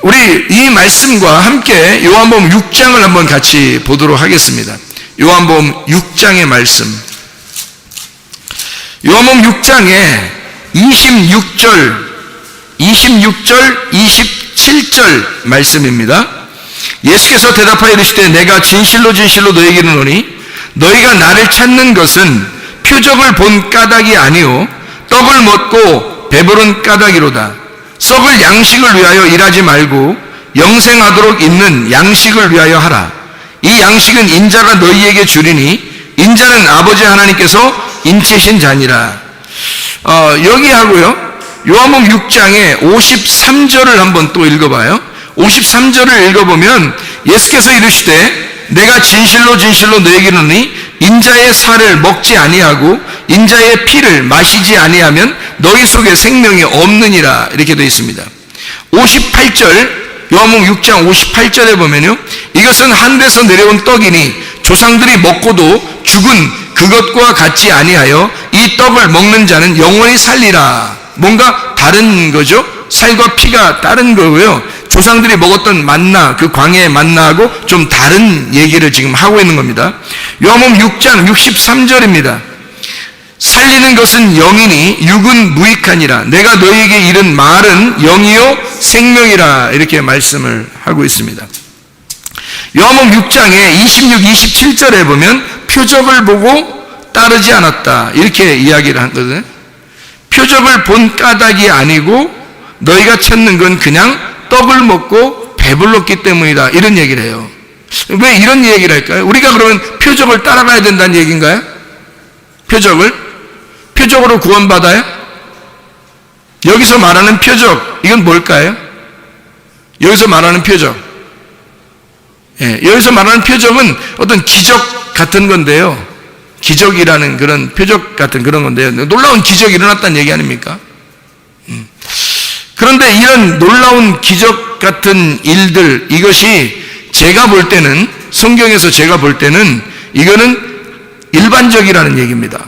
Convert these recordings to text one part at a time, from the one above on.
우리 이 말씀과 함께 요한복음 6장을 한번 같이 보도록 하겠습니다. 요한복음 6장의 말씀. 요한복음 6장에 26절, 27절 말씀입니다. 예수께서 대답하여 이르시되 내가 진실로 진실로 너희에게 이르노니 너희가 나를 찾는 것은 표적을 본 까닭이 아니요 떡을 먹고 배부른 까닭이로다. 썩을 양식을 위하여 일하지 말고 영생하도록 있는 양식을 위하여 하라. 이 양식은 인자가 너희에게 주리니 인자는 아버지 하나님께서 인치신 자니라. 여기 하고요, 요한복음 6장의 53절을 한번 또 읽어봐요. 53절을 읽어보면 예수께서 이르시되 내가 진실로 진실로 너희에게 이르노니 인자의 살을 먹지 아니하고 인자의 피를 마시지 아니하면 너희 속에 생명이 없느니라, 이렇게 되어 있습니다. 58절, 요한복음 6장 58절에 보면요, 이것은 하늘에서 내려온 떡이니 조상들이 먹고도 죽은 그것과 같지 아니하여 이 떡을 먹는 자는 영원히 살리라. 뭔가 다른 거죠. 살과 피가 다른 거고요. 조상들이 먹었던 만나, 그 광야의 만나하고 좀 다른 얘기를 지금 하고 있는 겁니다. 요한복음 6장 63절입니다. 살리는 것은 영이니 육은 무익하니라. 내가 너희에게 이른 말은 영이요 생명이라, 이렇게 말씀을 하고 있습니다. 요한복음 6장의 26, 27절에 보면 표적을 보고 따르지 않았다, 이렇게 이야기를 하거든요. 표적을 본 까닭이 아니고 너희가 찾는 건 그냥 떡을 먹고 배불렀기 때문이다, 이런 얘기를 해요. 왜 이런 얘기를 할까요? 우리가 그러면 표적을 따라가야 된다는 얘기인가요? 표적으로 구원받아요? 여기서 말하는 표적, 이건 뭘까요? 여기서 말하는 표적, 여기서 말하는 표적은 어떤 기적 같은 건데요. 기적이라는 그런 표적 같은 그런 건데요. 놀라운 기적이 일어났다는 얘기 아닙니까? 그런데 이런 놀라운 기적 같은 일들, 이것이 제가 볼 때는, 성경에서 제가 볼 때는 이거는 일반적이라는 얘기입니다.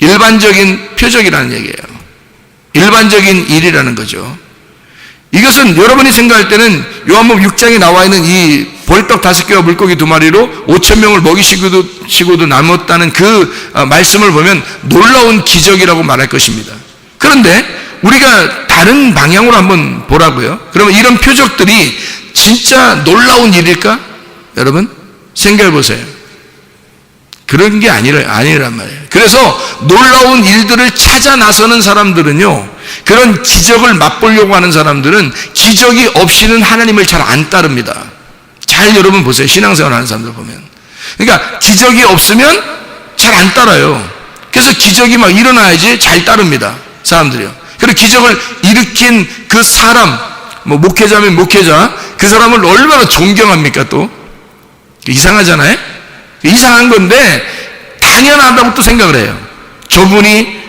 일반적인 표적이라는 얘기예요. 일반적인 일이라는 거죠. 이것은 여러분이 생각할 때는 요한복음 6장에 나와 있는 이 벌떡 5개와 물고기 2마리로 5,000명을 먹이시고도 남았다는 그 말씀을 보면 놀라운 기적이라고 말할 것입니다. 그런데 우리가 다른 방향으로 한번 보라고요. 그러면 이런 표적들이 진짜 놀라운 일일까? 여러분 생각해 보세요. 그런 게 아니란 말이에요. 그래서 놀라운 일들을 찾아 나서는 사람들은요, 그런 기적을 맛보려고 하는 사람들은 기적이 없이는 하나님을 잘 안 따릅니다. 잘 여러분 보세요. 신앙생활 하는 사람들 보면. 그러니까 기적이 없으면 잘 안 따라요. 그래서 기적이 막 일어나야지 잘 따릅니다, 사람들이요. 그리고 기적을 일으킨 그 사람, 뭐 목회자면 목회자, 그 사람을 얼마나 존경합니까? 또 이상하잖아요. 이상한 건데 당연하다고 또 생각을 해요. 저분이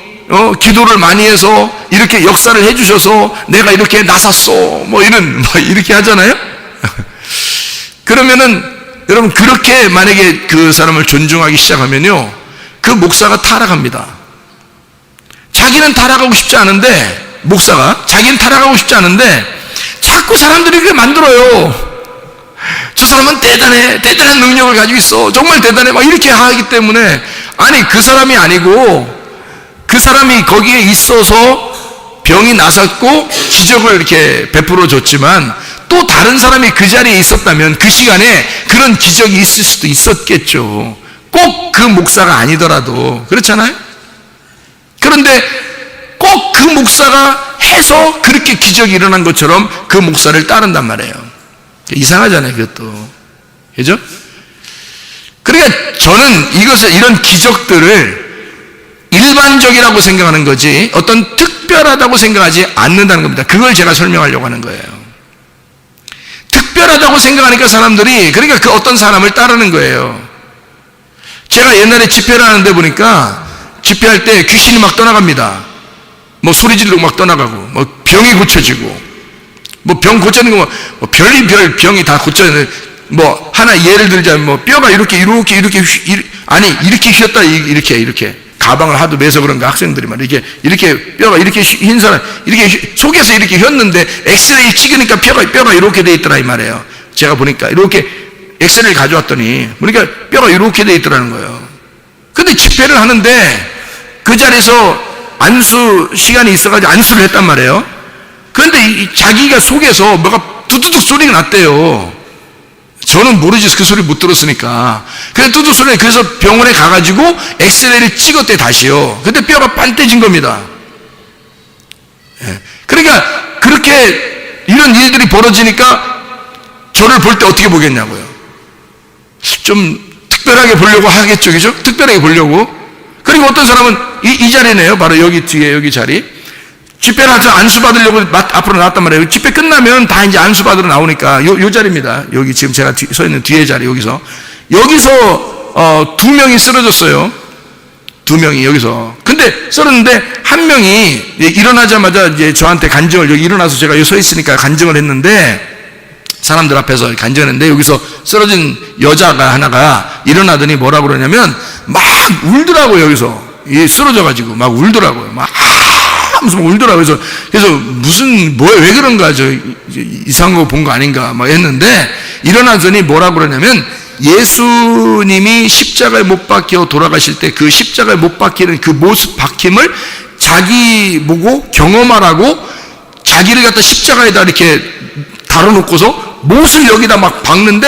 기도를 많이 해서 이렇게 역사를 해주셔서 내가 이렇게 나섰어, 뭐 이렇게 하잖아요. 그러면은 여러분, 그렇게 만약에 그 사람을 존중하기 시작하면요, 그 목사가 타락합니다. 자기는 타락하고 싶지 않은데, 목사가 자기는 타락하고 싶지 않은데 자꾸 사람들이 그렇게 만들어요. 저 사람은 대단해, 대단한 능력을 가지고 있어, 정말 대단해, 막 이렇게 하기 때문에, 아니 그 사람이 아니고 그 사람이 거기에 있어서 병이 나섰고 기적을 이렇게 베풀어 줬지만, 또 다른 사람이 그 자리에 있었다면 그 시간에 그런 기적이 있을 수도 있었겠죠. 꼭 그 목사가 아니더라도. 그렇잖아요. 그런데 꼭 그 목사가 해서 그렇게 기적이 일어난 것처럼 그 목사를 따른단 말이에요. 이상하잖아요, 그것도. 그죠? 그러니까 저는 이런 기적들을 일반적이라고 생각하는 거지 어떤 특별하다고 생각하지 않는다는 겁니다. 그걸 제가 설명하려고 하는 거예요. 특별하다고 생각하니까 사람들이, 그러니까 그 어떤 사람을 따르는 거예요. 제가 옛날에 집회를 하는데 보니까 집회할 때 귀신이 막 떠나갑니다. 뭐 소리 지르고 막 떠나가고, 뭐 병이 고쳐지고, 뭐 병 고치는 거, 뭐 별의별 병이 다 고쳐지는, 뭐 하나 예를 들자면 뭐 뼈가 이렇게 휘었다, 이렇게 가방을 하도 매서 그런가 학생들이 막 이렇게 뼈가 이렇게 흰 사람, 이렇게 속에서 이렇게 휘었는데 엑스레이 찍으니까 뼈가 이렇게 돼 있더라 이 말이에요. 제가 보니까 이렇게 엑스레이를 가져왔더니 보니까 뼈가 이렇게 돼 있더라는 거예요. 근데 집회를 하는데 그 자리에서 안수 시간이 있어가지고 안수를 했단 말이에요. 그런데 자기가 속에서 뭐가 두두둑 소리가 났대요. 저는 모르지, 그 소리 못 들었으니까. 그래서 두두둑 소리가, 그래서 병원에 가가지고 엑스레이를 찍었대 다시요. 근데 뼈가 반떼진 겁니다. 그러니까 그렇게 이런 일들이 벌어지니까 저를 볼 때 어떻게 보겠냐고요. 좀 특별하게 보려고 하겠죠, 그죠? 특별하게 보려고. 그리고 어떤 사람은 이 자리네요. 바로 여기 뒤에 여기 자리. 집회를 해서 안수 받으려고 앞으로 나왔단 말이에요. 집회 끝나면 다 이제 안수 받으러 나오니까 요 자리입니다. 여기 지금 제가 서 있는 뒤에 자리 여기서 2명이 쓰러졌어요. 2명이 여기서. 근데 쓰러졌는데 한 명이 일어나자마자 이제 저한테 간증을, 여기 일어나서 제가 여기 서 있으니까 간증을 했는데, 사람들 앞에서 간증했는데 여기서 쓰러진 여자가 하나가 일어나더니 뭐라고 그러냐면 막 울더라고요. 여기서 쓰러져가지고 막 울더라고요. 막 하면서 울더라고요. 그래서 무슨 왜 그런가, 저 이상한 거 본 거 아닌가 막 했는데, 일어나더니 뭐라고 그러냐면 예수님이 십자가에 못 박혀 돌아가실 때 그 십자가에 못 박히는 그 모습 박힘을 자기 보고 경험하라고 자기를 갖다 십자가에다 이렇게 달아놓고서 못을 여기다 막 박는데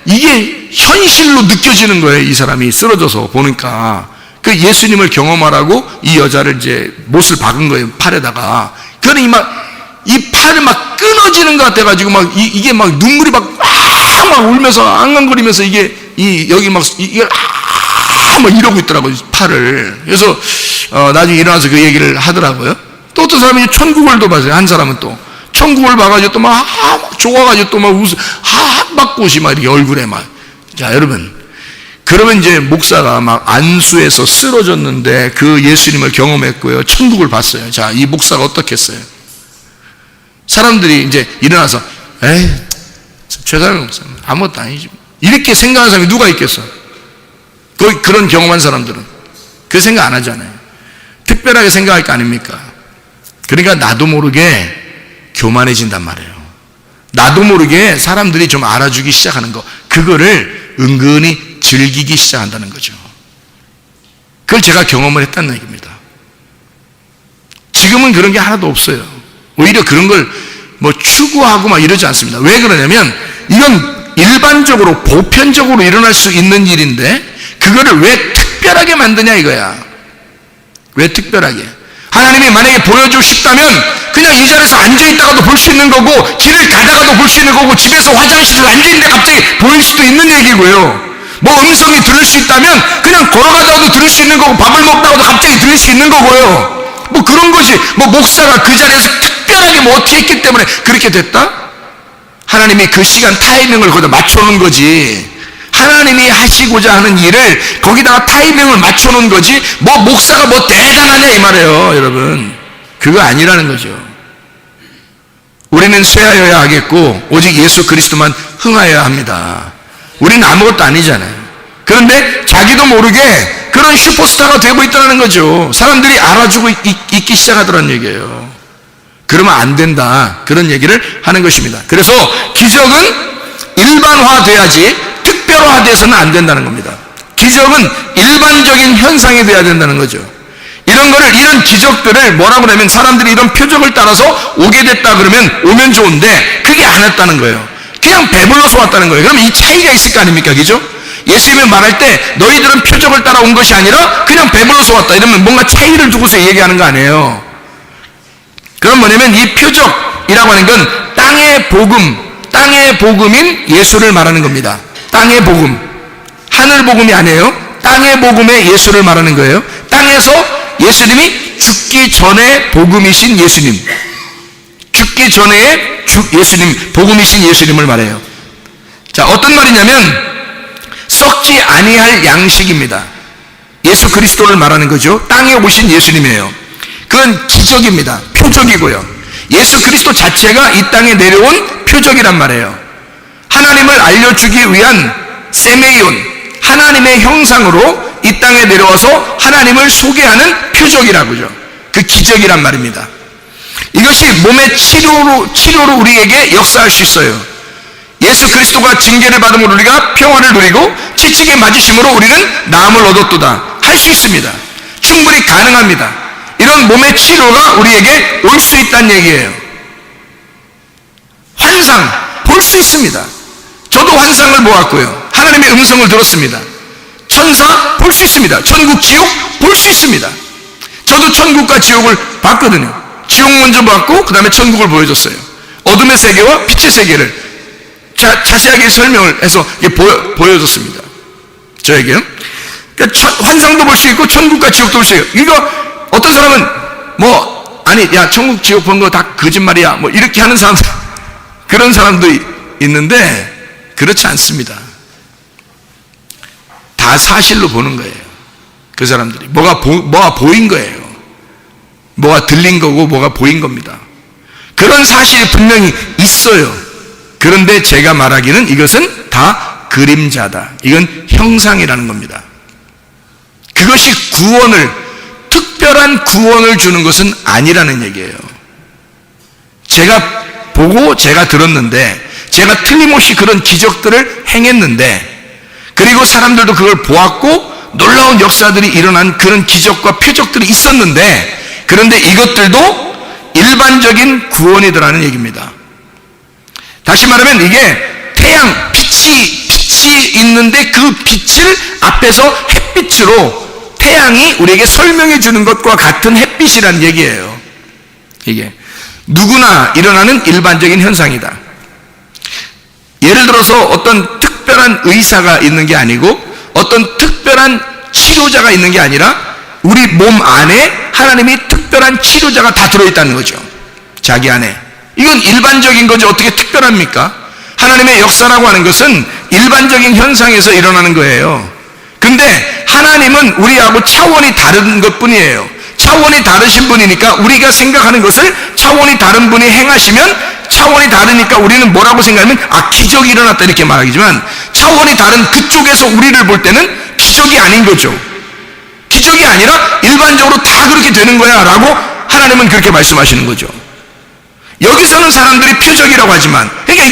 이게 현실로 느껴지는 거예요. 이 사람이 쓰러져서 보니까. 그 예수님을 경험하라고 이 여자를 이제 못을 박은 거예요. 팔에다가. 그러니 이 팔이 막 끊어지는 것 같아가지고 이게 막 눈물이 막 울면서 앙앙거리면서 여기 막 이러고 있더라고요. 팔을. 그래서 나중에 일어나서 그 얘기를 하더라고요. 또 어떤 사람이 천국을 또 봤어요. 한 사람은 또 천국을 봐가지고 또 막 좋아가지고 또 막 핫박꽃이 막 이렇게 얼굴에 막. 자, 여러분, 그러면 이제 목사가 막 안수해서 쓰러졌는데 그 예수님을 경험했고요. 천국을 봤어요. 자, 이 목사가 어떻겠어요? 사람들이 이제 일어나서 에이, 최상의 목사 아무것도 아니지, 이렇게 생각하는 사람이 누가 있겠어? 그런 경험한 사람들은 그 생각 안 하잖아요. 특별하게 생각할 거 아닙니까? 그러니까 나도 모르게 교만해진단 말이에요. 나도 모르게 사람들이 좀 알아주기 시작하는 거, 그거를 은근히 즐기기 시작한다는 거죠. 그걸 제가 경험을 했다는 얘기입니다. 지금은 그런 게 하나도 없어요. 오히려 그런 걸 뭐 추구하고 막 이러지 않습니다. 왜 그러냐면 이건 일반적으로 보편적으로 일어날 수 있는 일인데 그거를 왜 특별하게 만드냐 이거야. 왜 특별하게? 하나님이 만약에 보여주고 싶다면 그냥 이 자리에서 앉아있다가도 볼 수 있는 거고, 길을 가다가도 볼 수 있는 거고, 집에서 화장실에 앉아있는데 갑자기 보일 수도 있는 얘기고요. 뭐 음성이 들을 수 있다면 그냥 걸어가다가도 들을 수 있는 거고, 밥을 먹다가도 갑자기 들을 수 있는 거고요. 뭐 그런 것이, 뭐 목사가 그 자리에서 특별하게 뭐 어떻게 했기 때문에 그렇게 됐다? 하나님이 그 시간 타이밍을 거기다 맞춰놓은 거지. 하나님이 하시고자 하는 일을 거기다가 타이밍을 맞춰놓은 거지, 뭐 목사가 뭐 대단하냐 이 말이에요. 여러분, 그거 아니라는 거죠. 우리는 쇠하여야 하겠고 오직 예수 그리스도만 흥하여야 합니다. 우리는 아무것도 아니잖아요. 그런데 자기도 모르게 그런 슈퍼스타가 되고 있다는 거죠. 사람들이 알아주고 있기 시작하더라는 얘기예요. 그러면 안 된다, 그런 얘기를 하는 것입니다. 그래서 기적은 일반화돼야지 특별화돼서는 안 된다는 겁니다. 기적은 일반적인 현상이 돼야 된다는 거죠. 이런 기적들을 뭐라고 그러면, 사람들이 이런 표적을 따라서 오게 됐다 그러면 오면 좋은데 그게 안 왔다는 거예요. 그냥 배불러서 왔다는 거예요. 그러면 이 차이가 있을 거 아닙니까? 그죠? 예수님이 말할 때 너희들은 표적을 따라 온 것이 아니라 그냥 배불러서 왔다, 이러면 뭔가 차이를 두고서 얘기하는 거 아니에요. 그럼 뭐냐면 이 표적이라고 하는 건 땅의 복음인 예수를 말하는 겁니다. 땅의 복음, 하늘 복음이 아니에요. 땅의 복음의 예수를 말하는 거예요. 땅에서 예수님이 죽기 전에 복음이신 예수님, 죽기 전에 예수님, 복음이신 예수님을 말해요. 자, 어떤 말이냐면 썩지 아니할 양식입니다. 예수 그리스도를 말하는 거죠. 땅에 오신 예수님이에요. 그건 기적입니다. 표적이고요. 예수 그리스도 자체가 이 땅에 내려온 표적이란 말이에요. 하나님을 알려주기 위한 세메이온, 하나님의 형상으로 이 땅에 내려와서 하나님을 소개하는 표적이라고죠. 그 기적이란 말입니다. 이것이 몸의 치료로 우리에게 역사할 수 있어요. 예수 그리스도가 징계를 받음으로 우리가 평화를 누리고 지치게 맞으심으로 우리는 나음을 얻었도다 할 수 있습니다. 충분히 가능합니다. 이런 몸의 치료가 우리에게 올 수 있다는 얘기예요. 환상 볼 수 있습니다. 저도 환상을 보았고요. 하나님의 음성을 들었습니다. 천사 볼 수 있습니다. 천국 지옥 볼 수 있습니다. 저도 천국과 지옥을 봤거든요. 지옥 먼저 봤고 그 다음에 천국을 보여줬어요. 어둠의 세계와 빛의 세계를 자세하게 설명을 해서 보여줬습니다. 저에게요. 그러니까 환상도 볼 수 있고 천국과 지옥도 볼 수 있고, 이거 어떤 사람은 야 천국 지옥 본 거 다 거짓말이야 이렇게 하는 사람, 그런 사람도 있는데 그렇지 않습니다. 다 사실로 보는 거예요. 그 사람들이 뭐가 보인 거예요. 뭐가 들린 거고 뭐가 보인 겁니다. 그런 사실이 분명히 있어요. 그런데 제가 말하기는 이것은 다 그림자다. 이건 형상이라는 겁니다. 그것이 특별한 구원을 주는 것은 아니라는 얘기예요. 제가 보고 제가 들었는데, 제가 틀림없이 그런 기적들을 행했는데, 그리고 사람들도 그걸 보았고 놀라운 역사들이 일어난 그런 기적과 표적들이 있었는데, 그런데 이것들도 일반적인 구원이더라는 얘기입니다. 다시 말하면 이게 태양, 빛이 있는데 그 빛을 앞에서 햇빛으로 태양이 우리에게 설명해 주는 것과 같은 햇빛이라는 얘기예요. 이게 누구나 일어나는 일반적인 현상이다. 예를 들어서 어떤 특별한 의사가 있는 게 아니고 어떤 특별한 치료자가 있는 게 아니라 우리 몸 안에 하나님이 특별한 치료자가 다 들어있다는 거죠. 자기 안에. 이건 일반적인 거죠. 어떻게 특별합니까? 하나님의 역사라고 하는 것은 일반적인 현상에서 일어나는 거예요. 근데 하나님은 우리하고 차원이 다른 것 뿐이에요. 차원이 다르신 분이니까 우리가 생각하는 것을 차원이 다른 분이 행하시면 차원이 다르니까 우리는 뭐라고 생각하면 기적이 일어났다 이렇게 말하지만, 차원이 다른 그쪽에서 우리를 볼 때는 기적이 아닌 거죠. 기적이 아니라 일반적으로 다 그렇게 되는 거야 라고 하나님은 그렇게 말씀하시는 거죠. 여기서는 사람들이 표적이라고 하지만, 그러니까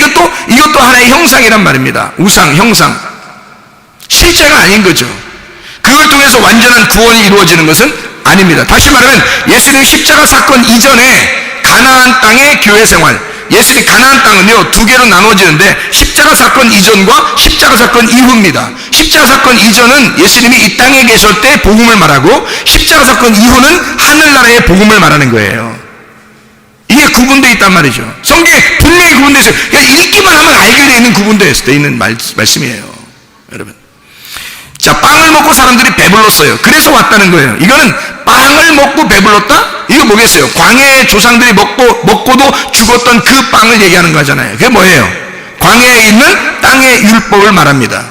이것도 하나의 형상이란 말입니다. 우상, 형상. 실제가 아닌 거죠. 그걸 통해서 완전한 구원이 이루어지는 것은 아닙니다. 다시 말하면 예수님 십자가 사건 이전에 가나안 땅의 교회 생활, 예수님 가나안 땅은요 두 개로 나눠지는데 십자가 사건 이전과 십자가 사건 이후입니다. 십자가 사건 이전은 예수님이 이 땅에 계실 때 복음을 말하고, 십자가 사건 이후는 하늘나라의 복음을 말하는 거예요. 이게 구분되어 있단 말이죠. 성경에 분명히 구분되어 있어요. 그냥 읽기만 하면 알게 되어 있는 구분되어 있는 말씀이에요. 여러분, 자, 빵을 먹고 사람들이 배불렀어요. 그래서 왔다는 거예요. 이거는 빵을 먹고 배불렀다? 이거 뭐겠어요? 광야의 조상들이 먹고도 죽었던 그 빵을 얘기하는 거잖아요. 그게 뭐예요? 광야에 있는 땅의 율법을 말합니다.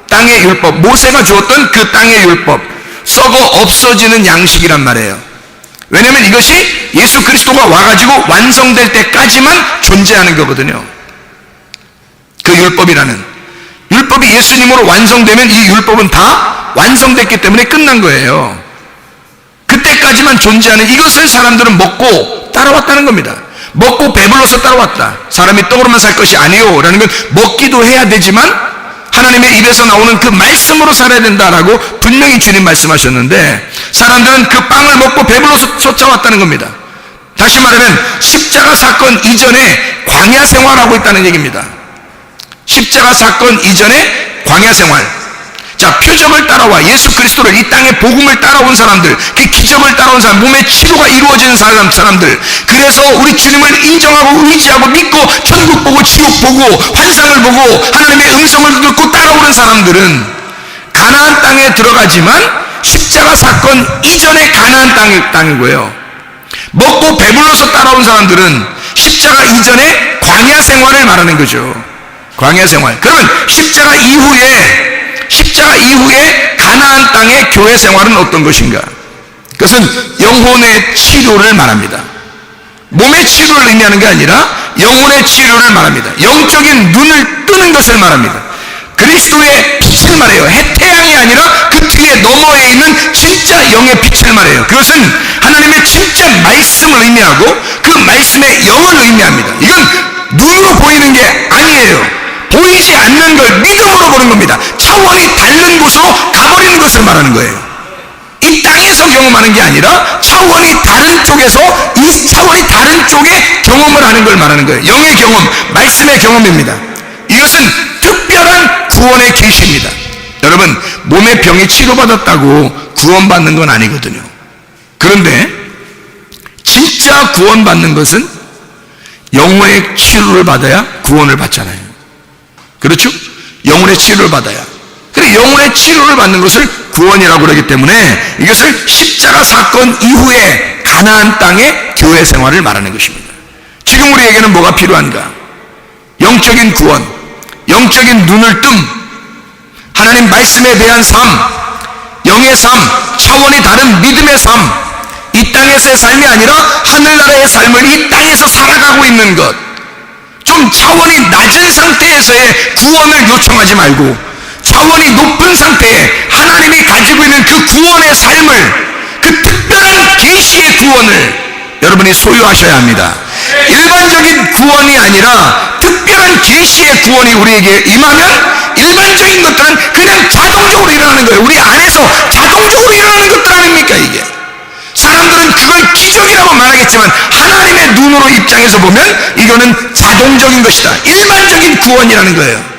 땅의 율법, 모세가 주었던 그 땅의 율법, 썩어 없어지는 양식이란 말이에요. 왜냐하면 이것이 예수 그리스도가 와가지고 완성될 때까지만 존재하는 거거든요. 그 율법이 예수님으로 완성되면 이 율법은 다 완성됐기 때문에 끝난 거예요. 그때까지만 존재하는 이것을 사람들은 먹고 따라왔다는 겁니다. 먹고 배불러서 따라왔다. 사람이 떡으로만 살 것이 아니요 라는 건 먹기도 해야 되지만 하나님의 입에서 나오는 그 말씀으로 살아야 된다라고 분명히 주님 말씀하셨는데, 사람들은 그 빵을 먹고 배불러서 쫓아왔다는 겁니다. 다시 말하면 십자가 사건 이전에 광야 생활하고 있다는 얘기입니다. 십자가 사건 이전에 광야 생활. 자, 표적을 따라와 예수 그리스도를, 이 땅의 복음을 따라온 사람들, 그 기적을 따라온 사람, 몸의 치료가 이루어지는 사람들, 그래서 우리 주님을 인정하고 의지하고 믿고 천국 보고 지옥 보고 환상을 보고 하나님의 음성을 듣고 따라오는 사람들은 가나안 땅에 들어가지만 십자가 사건 이전에 가나안 땅이고요. 먹고 배불러서 따라온 사람들은 십자가 이전에 광야 생활을 말하는 거죠. 광야 생활. 그러면 십자가 이후에 가나안 땅의 교회 생활은 어떤 것인가? 그것은 영혼의 치료를 말합니다. 몸의 치료를 의미하는 게 아니라 영혼의 치료를 말합니다. 영적인 눈을 뜨는 것을 말합니다. 그리스도의 빛을 말해요. 태양이 아니라 그 뒤에 너머에 있는 진짜 영의 빛을 말해요. 그것은 하나님의 진짜 말씀을 의미하고 그 말씀의 영을 의미합니다. 이건 눈으로 보이는 게 아니에요. 보이지 않는 걸 믿음으로 보는 겁니다. 차원이 다른 곳으로 가버리는 것을 말하는 거예요. 이 땅에서 경험하는 게 아니라 차원이 다른 쪽에서 이 차원이 다른 쪽에 경험을 하는 걸 말하는 거예요. 영의 경험, 말씀의 경험입니다. 이것은 특별한 구원의 계시입니다. 여러분, 몸의 병이 치료받았다고 구원받는 건 아니거든요. 그런데 진짜 구원받는 것은 영혼의 치료를 받아야 구원을 받잖아요. 그렇죠? 영혼의 치료를 받아야. 그래, 영혼의 치료를 받는 것을 구원이라고 그러기 때문에 이것을 십자가 사건 이후에 가나안 땅의 교회 생활을 말하는 것입니다. 지금 우리에게는 뭐가 필요한가? 영적인 구원, 영적인 눈을 뜸, 하나님 말씀에 대한 삶, 영의 삶, 차원이 다른 믿음의 삶, 이 땅에서의 삶이 아니라 하늘나라의 삶을 이 땅에서 살아가고 있는 것. 좀 차원이 낮은 상태에서의 구원을 요청하지 말고 차원이 높은 상태에 하나님이 가지고 있는 그 구원의 삶을, 그 특별한 계시의 구원을 여러분이 소유하셔야 합니다. 일반적인 구원이 아니라 특별한 계시의 구원이 우리에게 임하면 일반적인 것들은 그냥 자동적으로 일어나는 거예요. 우리 안에서 자동적으로 일어나는 것들 아닙니까 이게? 사람들은 그걸 기적이라고 말하겠지만 하나님의 눈으로 입장해서 보면 이거는 자동적인 것이다. 일반적인 구원이라는 거예요.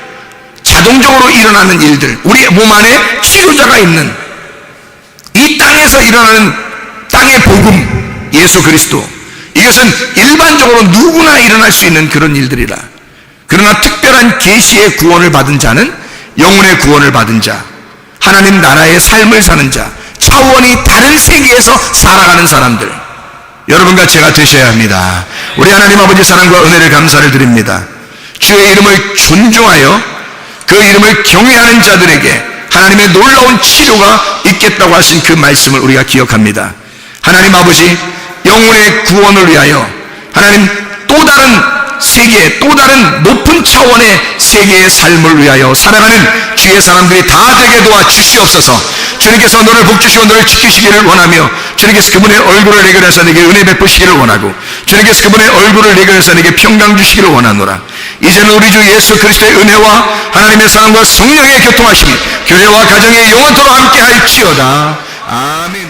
자동적으로 일어나는 일들, 우리 몸 안에 치료자가 있는 이 땅에서 일어나는 땅의 복음, 예수 그리스도, 이것은 일반적으로 누구나 일어날 수 있는 그런 일들이라. 그러나 특별한 계시의 구원을 받은 자는 영혼의 구원을 받은 자, 하나님 나라의 삶을 사는 자, 차원이 다른 세계에서 살아가는 사람들, 여러분과 제가 되셔야 합니다. 우리 하나님 아버지 사랑과 은혜를 감사를 드립니다. 주의 이름을 존중하여 그 이름을 경외하는 자들에게 하나님의 놀라운 치료가 있겠다고 하신 그 말씀을 우리가 기억합니다. 하나님 아버지, 영혼의 구원을 위하여 하나님 또 다른 세계, 또 다른 높은 차원의 세계의 삶을 위하여 살아가는 주의 사람들이 다 되게 도와주시옵소서. 주님께서 너를 복주시고 너를 지키시기를 원하며, 주님께서 그분의 얼굴을 내게 해서 내게 은혜 베푸시기를 원하고, 주님께서 그분의 얼굴을 내게 해서 내게 평강 주시기를 원하노라. 이제는 우리 주 예수 그리스도의 은혜와 하나님의 사랑과 성령의 교통하심이 교회와 가정에 영원토록 함께 할지어다. 아멘.